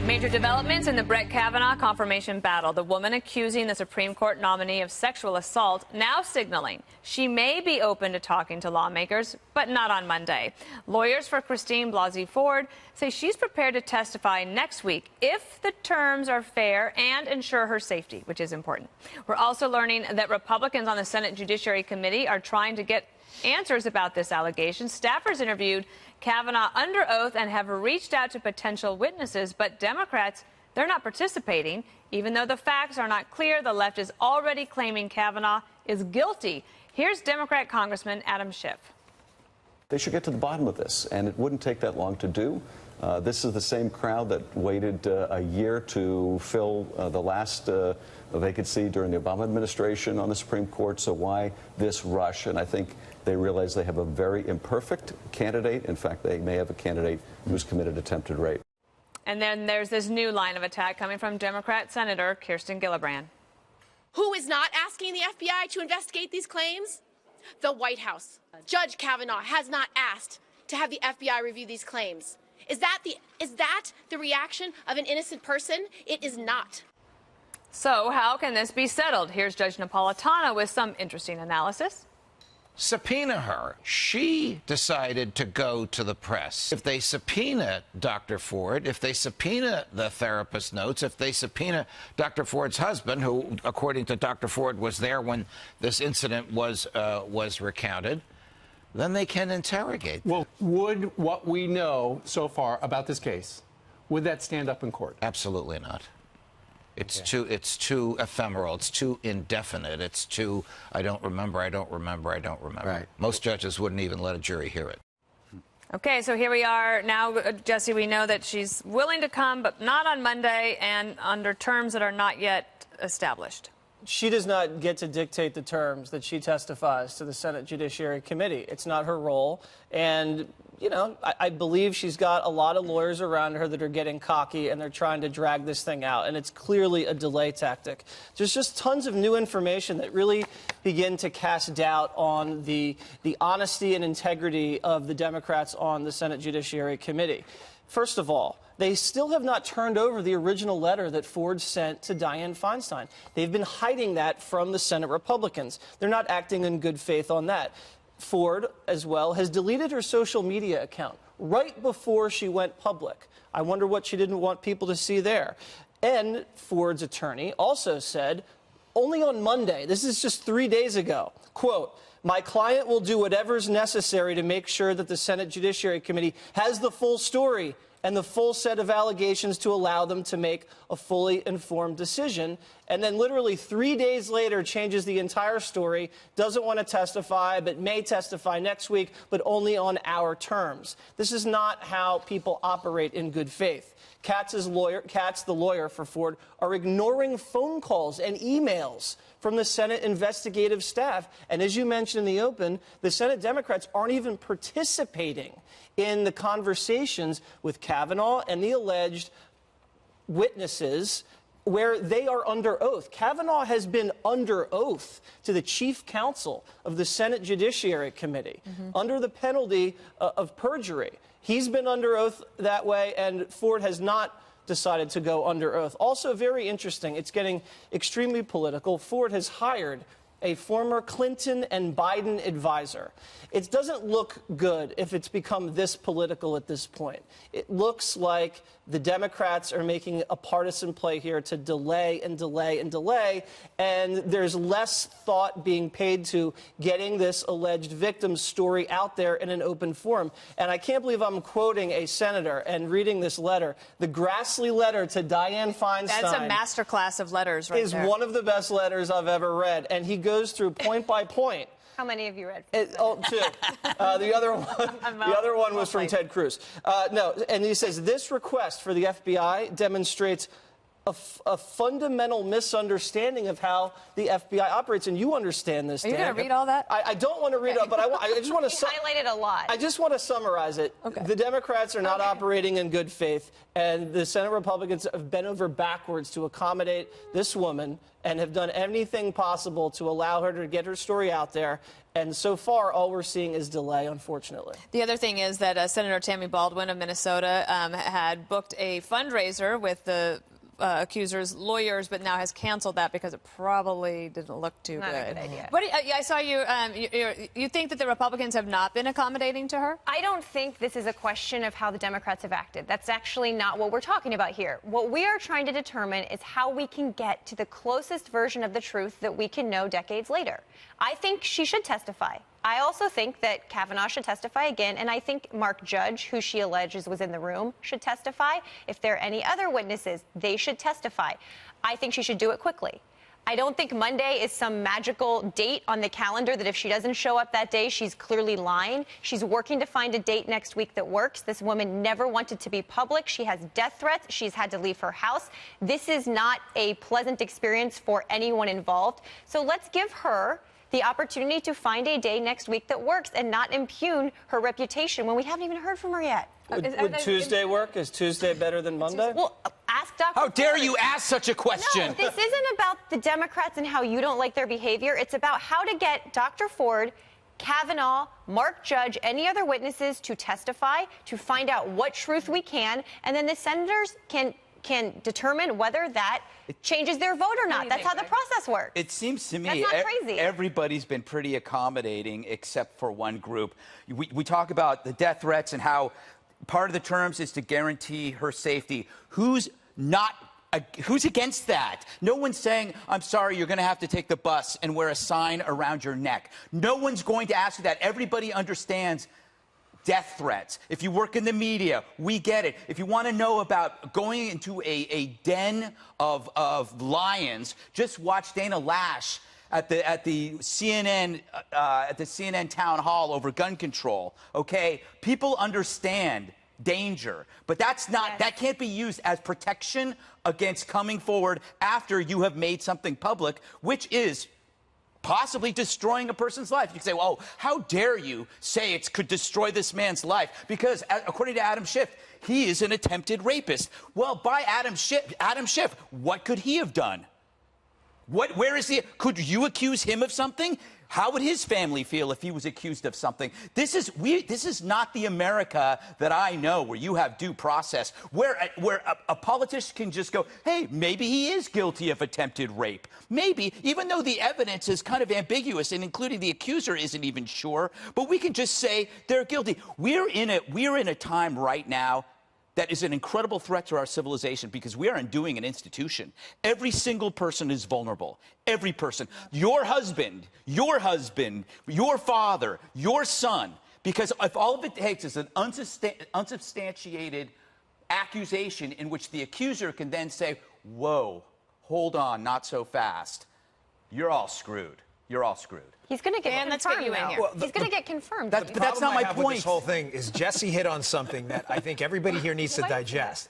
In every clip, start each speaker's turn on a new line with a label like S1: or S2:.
S1: Major developments in the Brett Kavanaugh confirmation battle. The woman accusing the Supreme Court nominee of sexual assault now signaling she may be open to talking to lawmakers, but not on Monday. Lawyers for Christine Blasey Ford say she's prepared to testify next week if the terms are fair and ensure her safety, which is important. We're also learning that Republicans on the Senate Judiciary Committee are trying to get answers about this allegation. Staffers interviewed Kavanaugh under oath and have reached out to potential witnesses, but Democrats, they're not participating. Even though the facts are not clear, the left is already claiming Kavanaugh is guilty. Here's Democrat Congressman Adam Schiff.
S2: They should get to the bottom of this, and it wouldn't take that long to do. This is the same crowd that waited a year to fill the last vacancy during the Obama administration on the Supreme Court. So why this rush? And I think they realize they have a very imperfect candidate. In fact, they may have a candidate who's committed attempted rape.
S1: And then there's this new line of attack coming from Democrat Senator Kirsten Gillibrand.
S3: Who is not asking the FBI to investigate these claims? The White House. Judge Kavanaugh has not asked to have the FBI review these claims. Is that the reaction of an innocent person? It is not.
S1: So how can this be settled? Here's Judge Napolitano with some interesting analysis.
S4: Subpoena her. She decided to go to the press. If they subpoena Dr. Ford, if they subpoena the therapist notes, if they subpoena Dr. Ford's husband, who, according to Dr. Ford, was there when this incident was recounted, then they can interrogate them.
S5: Well, would what we know so far about this case, would that stand up in court?
S4: Absolutely not. It's too ephemeral. It's too indefinite. It's too, I don't remember.
S5: Right.
S4: Most judges wouldn't even let a jury hear it.
S1: Okay, so here we are now, Jesse. We know that she's willing to come, but not on Monday and under terms that are not yet established.
S6: She does not get to dictate the terms that she testifies to the Senate Judiciary Committee. It's not her role. And, you know, I believe she's got a lot of lawyers around her that are getting cocky and they're trying to drag this thing out. And it's clearly a delay tactic. There's just tons of new information that really begin to cast doubt on the honesty and integrity of the Democrats on the Senate Judiciary Committee. First of all, they still have not turned over the original letter that Ford sent to Dianne Feinstein. They've been hiding that from the Senate Republicans. They're not acting in good faith on that. Ford, as well, has deleted her social media account right before she went public. I wonder what she didn't want people to see there. And Ford's attorney also said, only on Monday, this is just 3 days ago, quote, "My client will do whatever's necessary to make sure that the Senate Judiciary Committee has the full story and the full set of allegations to allow them to make a fully informed decision." And then literally 3 days later changes the entire story, doesn't want to testify, but may testify next week, but only on our terms. This is not how people operate in good faith. Katz, the lawyer for Ford, are ignoring phone calls and emails from the Senate investigative staff. And as you mentioned in the open, the Senate Democrats aren't even participating in the conversations with Kavanaugh and the alleged witnesses where they are under oath. Kavanaugh has been under oath to the chief counsel of the Senate Judiciary Committee under the penalty of perjury. He's been under oath that way, and Ford has not decided to go under oath. Also very interesting, it's getting extremely political. Ford has hired a former Clinton and Biden advisor. It doesn't look good if it's become this political at this point. It looks like the Democrats are making a partisan play here to delay and delay and delay, and there's less thought being paid to getting this alleged victim's story out there in an open forum. And I can't believe I'm quoting a senator and reading this letter. The Grassley letter to Dianne Feinstein.
S1: That's a masterclass of letters right there.
S6: Is one of the best letters I've ever read, and he goes through point by point.
S1: How many have you read?
S6: Two. The other one was from Ted Cruz. No, and he says this request for the FBI demonstrates a fundamental misunderstanding of how the FBI operates, and you understand this,
S1: Are you
S6: Dan.
S1: going to read all that?
S6: I don't want to read it, but I just want to
S3: highlighted a lot.
S6: I just want to summarize it.
S1: Okay.
S6: The Democrats are not operating in good faith, and the Senate Republicans have bent over backwards to accommodate this woman and have done anything possible to allow her to get her story out there. And so far, all we're seeing is delay, unfortunately.
S1: The other thing is that Senator Tammy Baldwin of Minnesota had booked a fundraiser with the accuser's lawyers, but now has canceled that because it probably didn't look too
S3: Not
S1: good.
S3: a good idea.
S1: What I saw you think that the Republicans have not been accommodating to her?
S7: I don't think this is a question of how the Democrats have acted. That's actually not what we're talking about here. What we are trying to determine is how we can get to the closest version of the truth that we can know decades later. I think she should testify. I also think that Kavanaugh should testify again, and I think Mark Judge, who she alleges was in the room, should testify. If there are any other witnesses, they should testify. I think she should do it quickly. I don't think Monday is some magical date on the calendar that if she doesn't show up that day, she's clearly lying. She's working to find a date next week that works. This woman never wanted to be public. She has death threats. She's had to leave her house. This is not a pleasant experience for anyone involved. So let's give her the opportunity to find a day next week that works and not impugn her reputation when we haven't even heard from her yet.
S6: Would Tuesday work? Is Tuesday better than Monday?
S7: Well, ask Dr.
S4: How dare
S7: Ford.
S4: you ask such a question?
S7: No, this isn't about the Democrats and how you don't like their behavior. It's about how to get Dr. Ford, Kavanaugh, Mark Judge, any other witnesses to testify, to find out what truth we can, and then the senators can determine whether that changes their vote or not. That's how the process works.
S8: It seems to me
S7: That's not crazy.
S8: Everybody's been pretty accommodating except for one group. We talk about the death threats and how part of the terms is to guarantee her safety. Who's against that? No one's saying, I'm sorry, you're going to have to take the bus and wear a sign around your neck. No one's going to ask you that. Everybody understands death threats. If you work in the media, we get it. If you want to know about going into a den of lions, just watch Dana Lash at the CNN town hall over gun control. Okay, people understand danger, but that can't be used as protection against coming forward after you have made something public, which is possibly destroying a person's life. You can say, well, how dare you say it could destroy this man's life? Because according to Adam Schiff, he is an attempted rapist. Well, by Adam Schiff, what could he have done? Where is he? Could you accuse him of something? How would his family feel if he was accused of something? This is not the America that I know, where you have due process, where a politician can just go, hey, maybe he is guilty of attempted rape. Maybe, even though the evidence is kind of ambiguous, and including the accuser isn't even sure, but we can just say they're guilty. We're in a time right now that is an incredible threat to our civilization because we are undoing an institution. Every single person is vulnerable. Every person. Your husband, your father, your son. Because if all of it takes is an unsubstantiated accusation in which the accuser can then say, whoa, hold on, not so fast. You're all screwed. You're all screwed.
S7: He's going to get confirmed.
S1: Let's get you in here.
S7: Well, he's going to get confirmed.
S8: But that's not my point.
S9: With this whole thing is Jesse hit on something that I think everybody here needs to digest.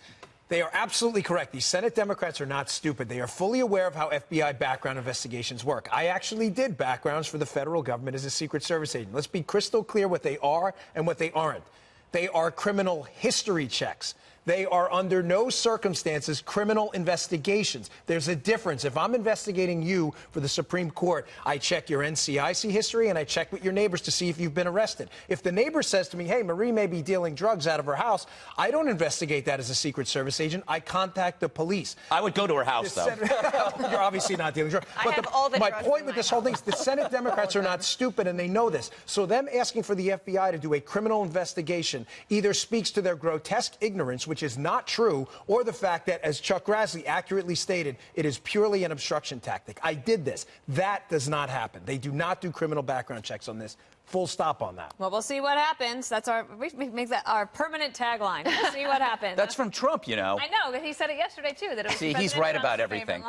S9: They are absolutely correct. These Senate Democrats are not stupid. They are fully aware of how FBI background investigations work. I actually did backgrounds for the federal government as a Secret Service agent. Let's be crystal clear what they are and what they aren't. They are criminal history checks. They are under no circumstances criminal investigations. There's a difference. If I'm investigating you for the Supreme Court, I check your NCIC history and I check with your neighbors to see if you've been arrested. If the neighbor says to me, hey, Marie may be dealing drugs out of her house, I don't investigate that as a Secret Service agent. I contact the police.
S8: I would go to her house, though.
S9: You're obviously not dealing drugs. My point with this whole thing is the Senate Democrats are not stupid and they know this. So them asking for the FBI to do a criminal investigation either speaks to their grotesque ignorance, which is not true, or the fact that, as Chuck Grassley accurately stated, it is purely an obstruction tactic. I did this. That does not happen. They do not do criminal background checks on this. Full stop on that.
S1: Well, we'll see what happens. We make that our permanent tagline. We'll see what happens.
S8: That's from Trump, you know.
S1: I know, but he said it yesterday, too. That it was
S8: See, he's right about everything.